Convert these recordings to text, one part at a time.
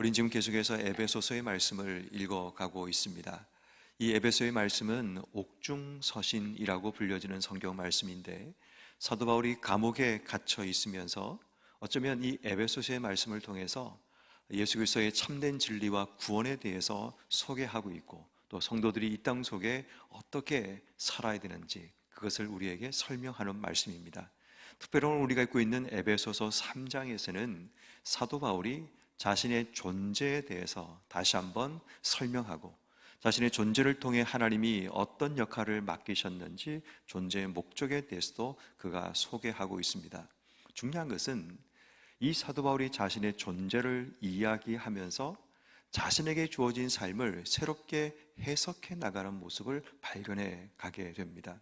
우린 지금 계속해서 에베소서의 말씀을 읽어가고 있습니다. 이 에베소의 말씀은 옥중서신이라고 불려지는 성경 말씀인데, 사도 바울이 감옥에 갇혀 있으면서 어쩌면 이 에베소서의 말씀을 통해서 예수 그리스도의 참된 진리와 구원에 대해서 소개하고 있고, 또 성도들이 이 땅 속에 어떻게 살아야 되는지 그것을 우리에게 설명하는 말씀입니다. 특별히 오늘 우리가 읽고 있는 에베소서 3장에서는 사도 바울이 자신의 존재에 대해서 다시 한번 설명하고, 자신의 존재를 통해 하나님이 어떤 역할을 맡기셨는지 존재의 목적에 대해서도 그가 소개하고 있습니다. 중요한 것은 이 사도 바울이 자신의 존재를 이야기하면서 자신에게 주어진 삶을 새롭게 해석해 나가는 모습을 발견해 가게 됩니다.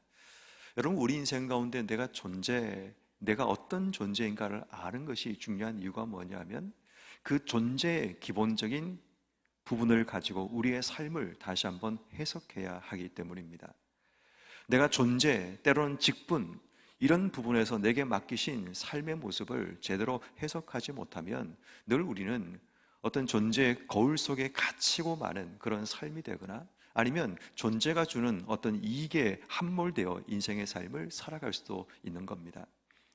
여러분, 우리 인생 가운데 내가 어떤 존재인가를 아는 것이 중요한 이유가 뭐냐면, 그 존재의 기본적인 부분을 가지고 우리의 삶을 다시 한번 해석해야 하기 때문입니다. 내가 존재, 때로는 직분, 이런 부분에서 내게 맡기신 삶의 모습을 제대로 해석하지 못하면 늘 우리는 어떤 존재의 거울 속에 갇히고 마는 그런 삶이 되거나, 아니면 존재가 주는 어떤 이익에 함몰되어 인생의 삶을 살아갈 수도 있는 겁니다.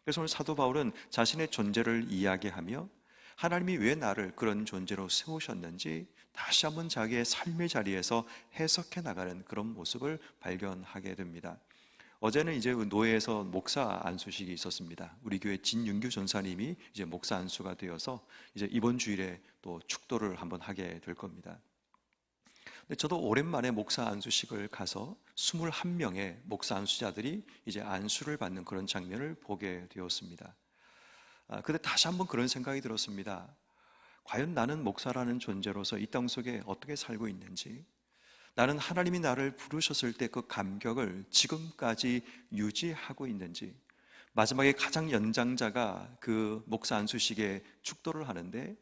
그래서 오늘 사도 바울은 자신의 존재를 이야기하며 하나님이 왜 나를 그런 존재로 세우셨는지 다시 한번 자기의 삶의 자리에서 해석해 나가는 그런 모습을 발견하게 됩니다. 어제는 이제 노예에서 목사 안수식이 있었습니다. 우리 교회 진윤규 전사님이 이제 목사 안수가 되어서 이제 이번 주일에 또 축도를 한번 하게 될 겁니다. 근데 저도 오랜만에 목사 안수식을 가서 21명의 목사 안수자들이 이제 안수를 받는 그런 장면을 보게 되었습니다. 근데 다시 한번 그런 생각이 들었습니다. 과연 나는 목사라는 존재로서 이 땅 속에 어떻게 살고 있는지, 나는 하나님이 나를 부르셨을 때 그 감격을 지금까지 유지하고 있는지. 마지막에 가장 연장자가 그 목사 안수식의 축도를 하는데,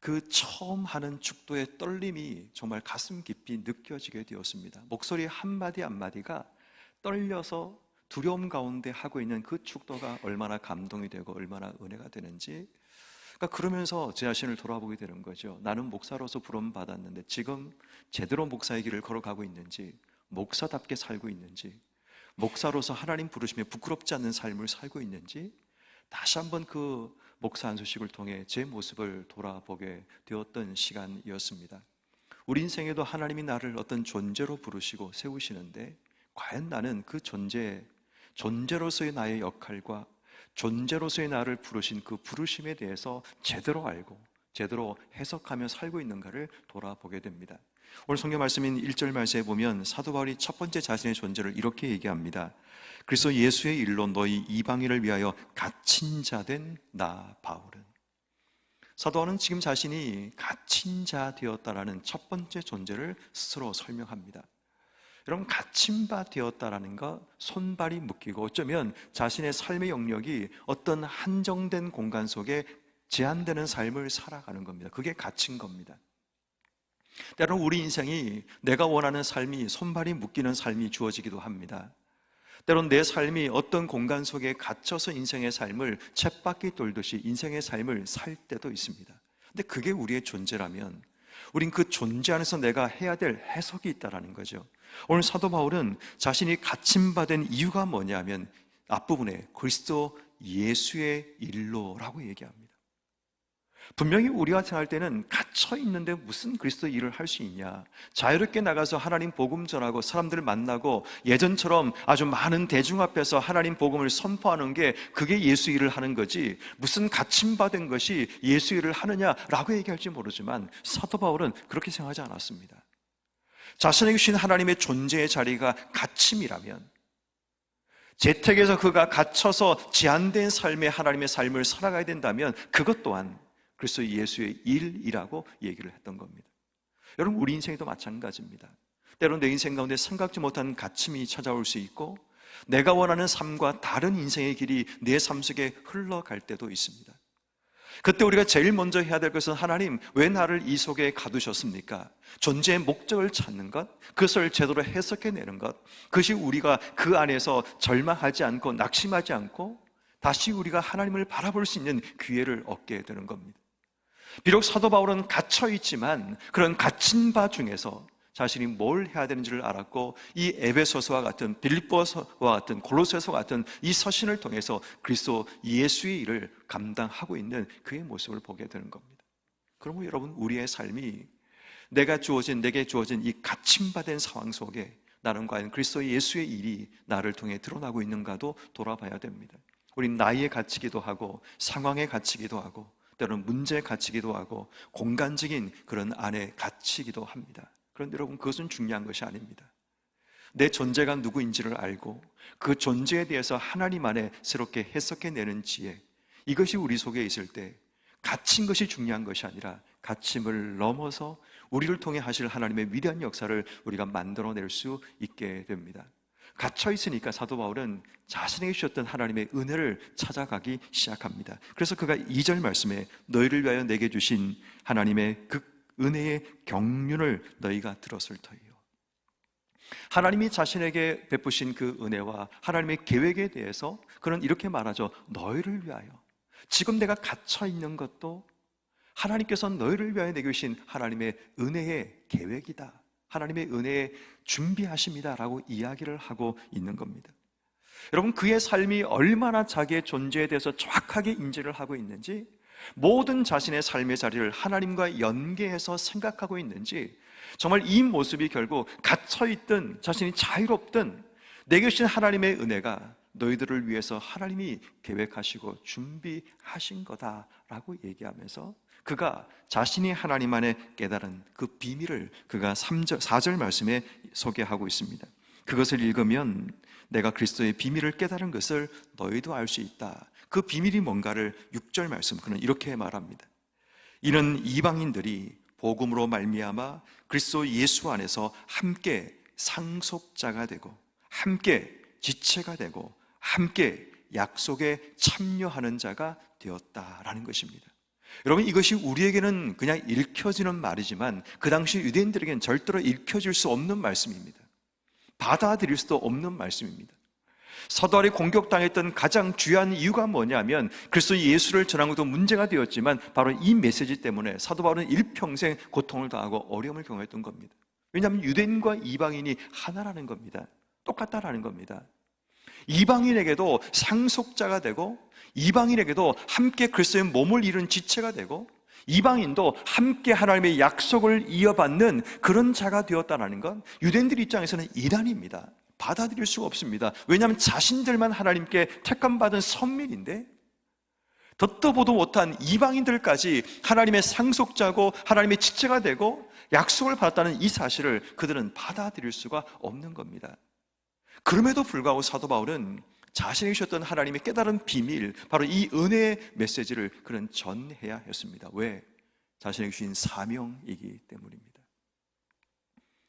그 처음 하는 축도의 떨림이 정말 가슴 깊이 느껴지게 되었습니다. 목소리 한마디 한마디가 떨려서 두려움 가운데 하고 있는 그 축도가 얼마나 감동이 되고 얼마나 은혜가 되는지, 그러면서 제 자신을 돌아보게 되는 거죠. 나는 목사로서 부름 받았는데 지금 제대로 목사의 길을 걸어가고 있는지, 목사답게 살고 있는지, 목사로서 하나님 부르심에 부끄럽지 않는 삶을 살고 있는지, 다시 한번 그 목사 안수식을 통해 제 모습을 돌아보게 되었던 시간이었습니다. 우리 인생에도 하나님이 나를 어떤 존재로 부르시고 세우시는데, 과연 나는 그 존재로서의 나의 역할과 존재로서의 나를 부르신 그 부르심에 대해서 제대로 알고 제대로 해석하며 살고 있는가를 돌아보게 됩니다. 오늘 성경 말씀인 1절 말씀에 보면 사도 바울이 첫 번째 자신의 존재를 이렇게 얘기합니다. 그래서 예수의 일로 너희 이방인을 위하여 갇힌 자 된 나 바울은. 사도 바울은 지금 자신이 갇힌 자 되었다라는 첫 번째 존재를 스스로 설명합니다. 여러분, 갇힌 바 되었다라는 것, 손발이 묶이고 어쩌면 자신의 삶의 영역이 어떤 한정된 공간 속에 제한되는 삶을 살아가는 겁니다. 그게 갇힌 겁니다. 때로는 우리 인생이 내가 원하는 삶이 손발이 묶이는 삶이 주어지기도 합니다. 때로는 내 삶이 어떤 공간 속에 갇혀서 인생의 삶을 쳇바퀴 돌듯이 인생의 삶을 살 때도 있습니다. 근데 그게 우리의 존재라면 우린 그 존재 안에서 내가 해야 될 해석이 있다는 거죠. 오늘 사도 바울은 자신이 갇힌 바 된 이유가 뭐냐면 앞부분에 그리스도 예수의 일로라고 얘기합니다. 분명히 우리가 생각할 때는 갇혀 있는데 무슨 그리스도 일을 할 수 있냐, 자유롭게 나가서 하나님 복음 전하고 사람들을 만나고 예전처럼 아주 많은 대중 앞에서 하나님 복음을 선포하는 게 그게 예수 일을 하는 거지, 무슨 갇힌 바 된 것이 예수 일을 하느냐라고 얘기할지 모르지만 사도 바울은 그렇게 생각하지 않았습니다. 자신에게 주신 하나님의 존재의 자리가 갇힘이라면, 재택에서 그가 갇혀서 제한된 삶의 하나님의 삶을 살아가야 된다면 그것 또한 그래서 예수의 일이라고 얘기를 했던 겁니다. 여러분, 우리 인생도 마찬가지입니다. 때로는 내 인생 가운데 생각지 못한 갇힘이 찾아올 수 있고, 내가 원하는 삶과 다른 인생의 길이 내 삶 속에 흘러갈 때도 있습니다. 그때 우리가 제일 먼저 해야 될 것은, 하나님 왜 나를 이 속에 가두셨습니까? 존재의 목적을 찾는 것, 그것을 제대로 해석해내는 것, 그것이 우리가 그 안에서 절망하지 않고 낙심하지 않고 다시 우리가 하나님을 바라볼 수 있는 기회를 얻게 되는 겁니다. 비록 사도 바울은 갇혀 있지만 그런 갇힌 바 중에서 자신이 뭘 해야 되는지를 알았고, 이 에베소서와 같은, 빌립보서와 같은, 골로새서와 같은 이 서신을 통해서 그리스도 예수의 일을 감당하고 있는 그의 모습을 보게 되는 겁니다. 그러면 여러분, 우리의 삶이 내게 주어진 이 갇힘받은 상황 속에 나는 과연 그리스도 예수의 일이 나를 통해 드러나고 있는가도 돌아봐야 됩니다. 우린 나이에 갇히기도 하고, 상황에 갇히기도 하고, 때로는 문제에 갇히기도 하고, 공간적인 그런 안에 갇히기도 합니다. 그런데 여러분, 그것은 중요한 것이 아닙니다. 내 존재가 누구인지를 알고 그 존재에 대해서 하나님 안에 새롭게 해석해내는 지혜, 이것이 우리 속에 있을 때 갇힌 것이 중요한 것이 아니라 갇힘을 넘어서 우리를 통해 하실 하나님의 위대한 역사를 우리가 만들어낼 수 있게 됩니다. 갇혀 있으니까 사도 바울은 자신에게 주셨던 하나님의 은혜를 찾아가기 시작합니다. 그래서 그가 2절 말씀에 너희를 위하여 내게 주신 하나님의 그 은혜의 경륜을 너희가 들었을 터이요. 하나님이 자신에게 베푸신 그 은혜와 하나님의 계획에 대해서 그는 이렇게 말하죠. 너희를 위하여. 지금 내가 갇혀 있는 것도 하나님께서 너희를 위하여 내게 주신 하나님의 은혜의 계획이다, 하나님의 은혜의 준비하십니다 라고 이야기를 하고 있는 겁니다. 여러분, 그의 삶이 얼마나 자기의 존재에 대해서 정확하게 인지를 하고 있는지, 모든 자신의 삶의 자리를 하나님과 연계해서 생각하고 있는지, 정말 이 모습이 결국 갇혀있든 자신이 자유롭든 내게 주신 하나님의 은혜가 너희들을 위해서 하나님이 계획하시고 준비하신 거다라고 얘기하면서 그가 자신이 하나님 안에 깨달은 그 비밀을 그가 4절 말씀에 소개하고 있습니다. 그것을 읽으면 내가 그리스도의 비밀을 깨달은 것을 너희도 알 수 있다. 그 비밀이 뭔가를 6절 말씀, 그는 이렇게 말합니다. 이는 이방인들이 복음으로 말미암아 그리스도 예수 안에서 함께 상속자가 되고 함께 지체가 되고 함께 약속에 참여하는 자가 되었다라는 것입니다. 여러분, 이것이 우리에게는 그냥 읽혀지는 말이지만 그 당시 유대인들에게는 절대로 읽혀질 수 없는 말씀입니다. 받아들일 수도 없는 말씀입니다. 사도 바울이 공격당했던 가장 주요한 이유가 뭐냐면 그리스도 예수를 전한 것도 문제가 되었지만 바로 이 메시지 때문에 사도 바울은 일평생 고통을 당하고 어려움을 경험했던 겁니다. 왜냐하면 유대인과 이방인이 하나라는 겁니다. 똑같다라는 겁니다. 이방인에게도 상속자가 되고 이방인에게도 함께 그리스도의 몸을 이룬 지체가 되고 이방인도 함께 하나님의 약속을 이어받는 그런 자가 되었다는 건 유대인들 입장에서는 이단입니다. 받아들일 수가 없습니다. 왜냐하면 자신들만 하나님께 택함받은 선민인데 듣도 보도 못한 이방인들까지 하나님의 상속자고 하나님의 지체가 되고 약속을 받았다는 이 사실을 그들은 받아들일 수가 없는 겁니다. 그럼에도 불구하고 사도 바울은 자신이 주셨던 하나님의 깨달은 비밀, 바로 이 은혜의 메시지를 그는 전해야 했습니다. 왜? 자신에게 주신 사명이기 때문입니다.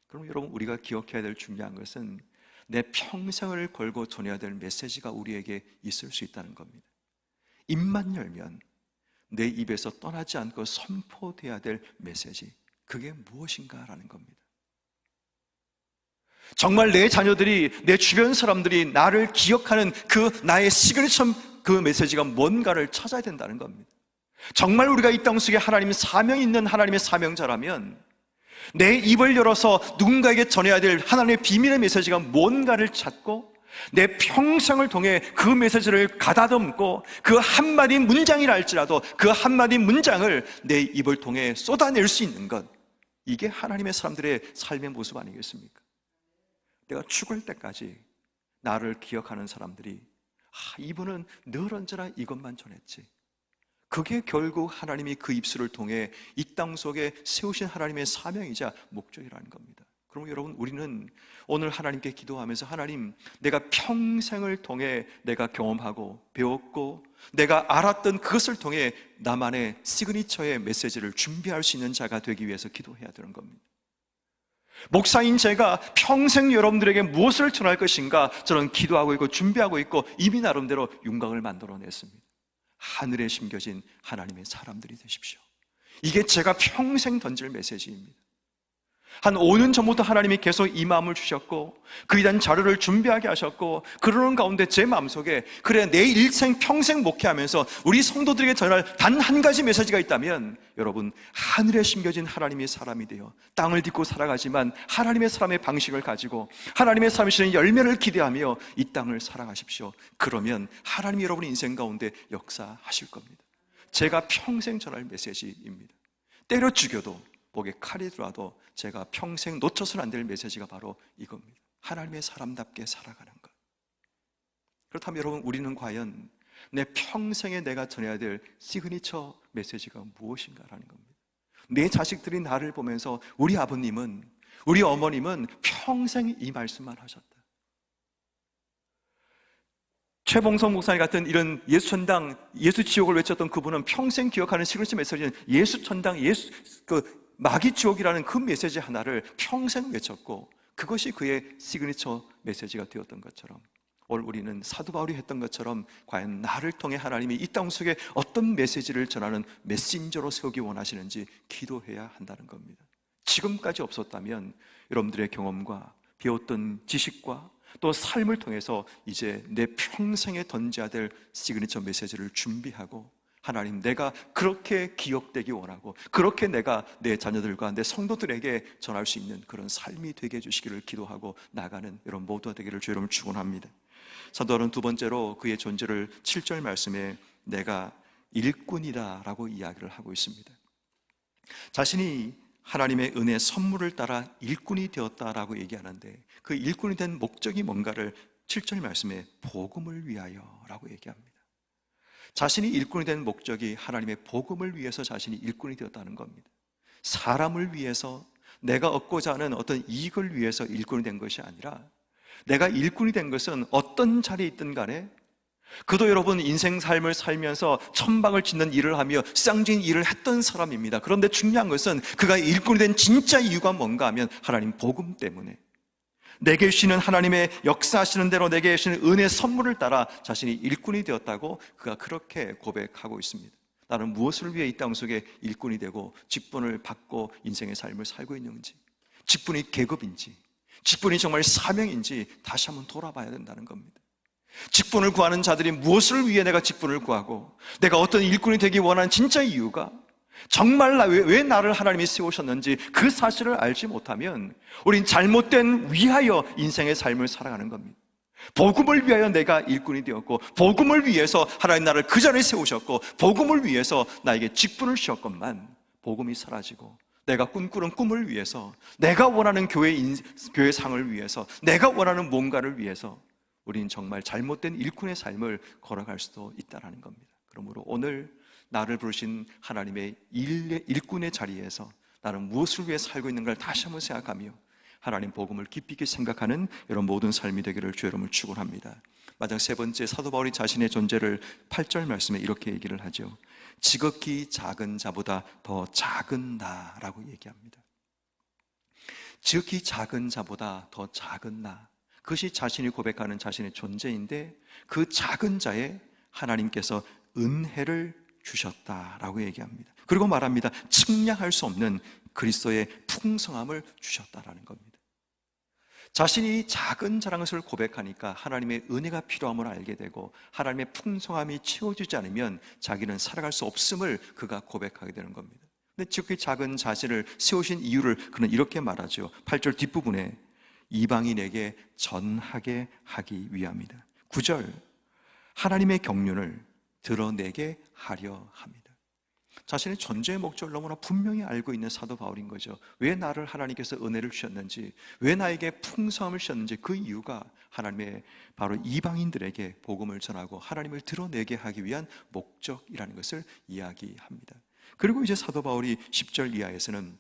그럼 여러분, 우리가 기억해야 될 중요한 것은 내 평생을 걸고 전해야 될 메시지가 우리에게 있을 수 있다는 겁니다. 입만 열면 내 입에서 떠나지 않고 선포돼야 될 메시지, 그게 무엇인가라는 겁니다. 정말 내 자녀들이, 내 주변 사람들이 나를 기억하는 그 나의 시그니처 그 메시지가 뭔가를 찾아야 된다는 겁니다. 정말 우리가 이 땅 속에 하나님의 사명이 있는 하나님의 사명자라면 내 입을 열어서 누군가에게 전해야 될 하나님의 비밀의 메시지가 뭔가를 찾고 내 평생을 통해 그 메시지를 가다듬고 그 한마디 문장이라 할지라도 그 한마디 문장을 내 입을 통해 쏟아낼 수 있는 것, 이게 하나님의 사람들의 삶의 모습 아니겠습니까? 내가 죽을 때까지 나를 기억하는 사람들이 이분은 늘 언제나 이것만 전했지, 그게 결국 하나님이 그 입술을 통해 이 땅 속에 세우신 하나님의 사명이자 목적이라는 겁니다. 그럼 여러분, 우리는 오늘 하나님께 기도하면서 하나님, 내가 평생을 통해 내가 경험하고 배웠고 내가 알았던 그것을 통해 나만의 시그니처의 메시지를 준비할 수 있는 자가 되기 위해서 기도해야 되는 겁니다. 목사인 제가 평생 여러분들에게 무엇을 전할 것인가 저는 기도하고 있고 준비하고 있고 이미 나름대로 윤곽을 만들어냈습니다. 하늘에 심겨진 하나님의 사람들이 되십시오. 이게 제가 평생 던질 메시지입니다. 한 5년 전부터 하나님이 계속 이 마음을 주셨고 그에 대한 자료를 준비하게 하셨고, 그러는 가운데 제 마음속에 그래, 내 일생 평생 목회하면서 우리 성도들에게 전할 단 한 가지 메시지가 있다면, 여러분, 하늘에 심겨진 하나님의 사람이 되어 땅을 딛고 살아가지만 하나님의 사람의 방식을 가지고 하나님의 사람이 주시는 열매를 기대하며 이 땅을 살아가십시오. 그러면 하나님이 여러분의 인생 가운데 역사하실 겁니다. 제가 평생 전할 메시지입니다. 때려 죽여도 목에 칼이 들어와도 제가 평생 놓쳐서는 안 될 메시지가 바로 이겁니다. 하나님의 사람답게 살아가는 것. 그렇다면 여러분, 우리는 과연 내 평생에 내가 전해야 될 시그니처 메시지가 무엇인가라는 겁니다. 내 자식들이 나를 보면서 우리 아버님은, 우리 어머님은 평생 이 말씀만 하셨다. 최봉성 목사님 같은 이런 예수천당, 예수지옥을 외쳤던 그분은 평생 기억하는 시그니처 메시지는 예수천당, 마귀지옥이라는 그 메시지 하나를 평생 외쳤고, 그것이 그의 시그니처 메시지가 되었던 것처럼, 오늘 우리는 사도 바울이 했던 것처럼 과연 나를 통해 하나님이 이 땅 속에 어떤 메시지를 전하는 메신저로 세우기 원하시는지 기도해야 한다는 겁니다. 지금까지 없었다면 여러분들의 경험과 배웠던 지식과 또 삶을 통해서 이제 내 평생에 던져야 될 시그니처 메시지를 준비하고, 하나님, 내가 그렇게 기억되기 원하고 그렇게 내가 내 자녀들과 내 성도들에게 전할 수 있는 그런 삶이 되게 해주시기를 기도하고 나가는 여러분 모두가 되기를 주의 이름으로 축원합니다. 사도 바울은 두 번째로 그의 존재를 7절 말씀에 내가 일꾼이다 라고 이야기를 하고 있습니다. 자신이 하나님의 은혜 선물을 따라 일꾼이 되었다라고 얘기하는데, 그 일꾼이 된 목적이 뭔가를 7절 말씀에 복음을 위하여 라고 얘기합니다. 자신이 일꾼이 된 목적이 하나님의 복음을 위해서 자신이 일꾼이 되었다는 겁니다. 사람을 위해서, 내가 얻고자 하는 어떤 이익을 위해서 일꾼이 된 것이 아니라, 내가 일꾼이 된 것은 어떤 자리에 있든 간에, 그도 여러분 인생 삶을 살면서 천방을 짓는 일을 하며 쌍진 일을 했던 사람입니다. 그런데 중요한 것은 그가 일꾼이 된 진짜 이유가 뭔가 하면 하나님 복음 때문에, 내게 주시는 하나님의 역사하시는 대로 내게 주시는 은혜 선물을 따라 자신이 일꾼이 되었다고 그가 그렇게 고백하고 있습니다. 나는 무엇을 위해 이 땅 속에 일꾼이 되고 직분을 받고 인생의 삶을 살고 있는지, 직분이 계급인지, 직분이 정말 사명인지 다시 한번 돌아봐야 된다는 겁니다. 직분을 구하는 자들이 무엇을 위해 내가 직분을 구하고 내가 어떤 일꾼이 되기 원하는 진짜 이유가, 정말 왜 나를 하나님이 세우셨는지 그 사실을 알지 못하면 우린 잘못된 위하여 인생의 삶을 살아가는 겁니다. 복음을 위하여 내가 일꾼이 되었고, 복음을 위해서 하나님 나를 그 자리에 세우셨고, 복음을 위해서 나에게 직분을 주셨건만 복음이 사라지고 내가 꿈꾸는 꿈을 위해서, 내가 원하는 교회 상을 위해서, 내가 원하는 뭔가를 위해서 우린 정말 잘못된 일꾼의 삶을 걸어갈 수도 있다는 겁니다. 그러므로 오늘 나를 부르신 하나님의 일꾼의 자리에서 나는 무엇을 위해 살고 있는가를 다시 한번 생각하며 하나님 복음을 깊이 있게 생각하는 이런 모든 삶이 되기를 주의 이름으로 축원합니다. 마지막 세 번째, 사도 바울이 자신의 존재를 8절 말씀에 이렇게 얘기를 하죠. 지극히 작은 자보다 더 작은 나라고 얘기합니다. 지극히 작은 자보다 더 작은 나, 그것이 자신이 고백하는 자신의 존재인데, 그 작은 자에 하나님께서 은혜를 주셨다라고 얘기합니다. 그리고 말합니다. 측량할 수 없는 그리스도의 풍성함을 주셨다라는 겁니다. 자신이 작은 자라는 것을 고백하니까 하나님의 은혜가 필요함을 알게 되고, 하나님의 풍성함이 채워지지 않으면 자기는 살아갈 수 없음을 그가 고백하게 되는 겁니다. 근데 지극히 작은 자신을 세우신 이유를 그는 이렇게 말하죠. 8절 뒷부분에 이방인에게 전하게 하기 위함이다. 9절 하나님의 경륜을 드러내게 하려 합니다. 자신의 존재의 목적을 너무나 분명히 알고 있는 사도 바울인 거죠. 왜 나를 하나님께서 은혜를 주셨는지, 왜 나에게 풍성함을 주셨는지, 그 이유가 하나님의 바로 이방인들에게 복음을 전하고 하나님을 드러내게 하기 위한 목적이라는 것을 이야기합니다. 그리고 이제 사도 바울이 10절 이하에서는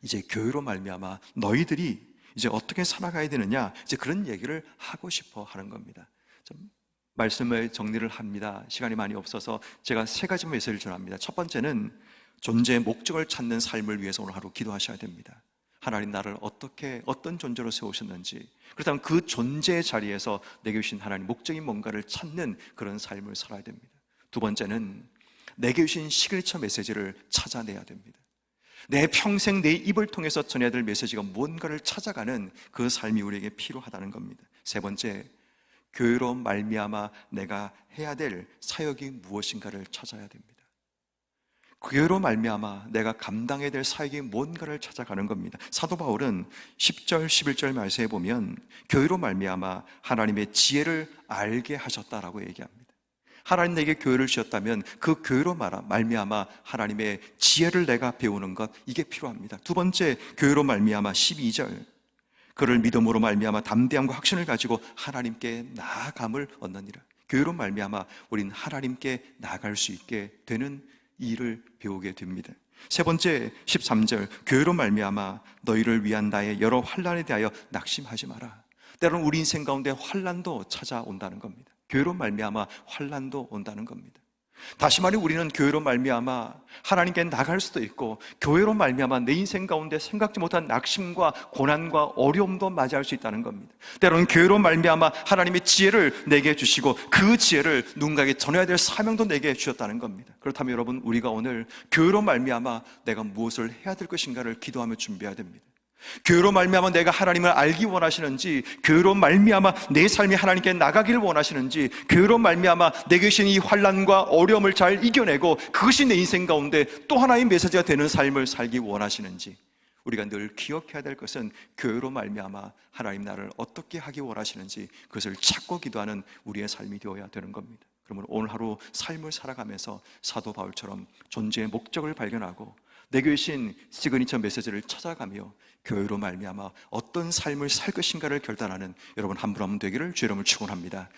이제 교회로 말미암아 너희들이 이제 어떻게 살아가야 되느냐, 이제 그런 얘기를 하고 싶어 하는 겁니다. 좀 말씀을 정리를 합니다. 시간이 많이 없어서 제가 세 가지 메시지를 전합니다. 첫 번째는 존재의 목적을 찾는 삶을 위해서 오늘 하루 기도하셔야 됩니다. 하나님 나를 어떻게, 어떤 존재로 세우셨는지, 그렇다면 그 존재의 자리에서 내게 주신 하나님 목적이 뭔가를 찾는 그런 삶을 살아야 됩니다. 두 번째는 내게 주신 시그니처 메시지를 찾아내야 됩니다. 내 평생 내 입을 통해서 전해야 될 메시지가 뭔가를 찾아가는 그 삶이 우리에게 필요하다는 겁니다. 세 번째, 교회로 말미암아 내가 해야 될 사역이 무엇인가를 찾아야 됩니다. 교회로 말미암아 내가 감당해야 될 사역이 뭔가를 찾아가는 겁니다. 사도 바울은 10절, 11절 말씀에 보면 교회로 말미암아 하나님의 지혜를 알게 하셨다라고 얘기합니다. 하나님 내게 교회를 주셨다면 그 교회로 말미암아 하나님의 지혜를 내가 배우는 것, 이게 필요합니다. 두 번째, 교회로 말미암아 12절, 그를 믿음으로 말미암아 담대함과 확신을 가지고 하나님께 나아감을 얻느니라. 교회로 말미암아 우린 하나님께 나아갈 수 있게 되는 일을 배우게 됩니다. 세 번째, 13절, 교회로 말미암아 너희를 위한 나의 여러 환난에 대하여 낙심하지 마라. 때로는 우리 인생 가운데 환난도 찾아온다는 겁니다. 교회로 말미암아 환난도 온다는 겁니다. 다시 말해 우리는 교회로 말미암아 하나님께 나갈 수도 있고, 교회로 말미암아 내 인생 가운데 생각지 못한 낙심과 고난과 어려움도 맞이할 수 있다는 겁니다. 때로는 교회로 말미암아 하나님의 지혜를 내게 주시고 그 지혜를 누군가에게 전해야 될 사명도 내게 주셨다는 겁니다. 그렇다면 여러분, 우리가 오늘 교회로 말미암아 내가 무엇을 해야 될 것인가를 기도하며 준비해야 됩니다. 교회로 말미암아 내가 하나님을 알기 원하시는지, 교회로 말미암아 내 삶이 하나님께 나가기를 원하시는지, 교회로 말미암아 내게 주신 이 환난과 어려움을 잘 이겨내고 그것이 내 인생 가운데 또 하나의 메시지가 되는 삶을 살기 원하시는지, 우리가 늘 기억해야 될 것은 교회로 말미암아 하나님 나를 어떻게 하기 원하시는지 그것을 찾고 기도하는 우리의 삶이 되어야 되는 겁니다. 그러면 오늘 하루 삶을 살아가면서 사도 바울처럼 존재의 목적을 발견하고 내게 주신 시그니처 메시지를 찾아가며 교회로 말미암아 어떤 삶을 살 것인가를 결단하는 여러분 한 분 한 분 되기를 주의 이름으로 축원합니다.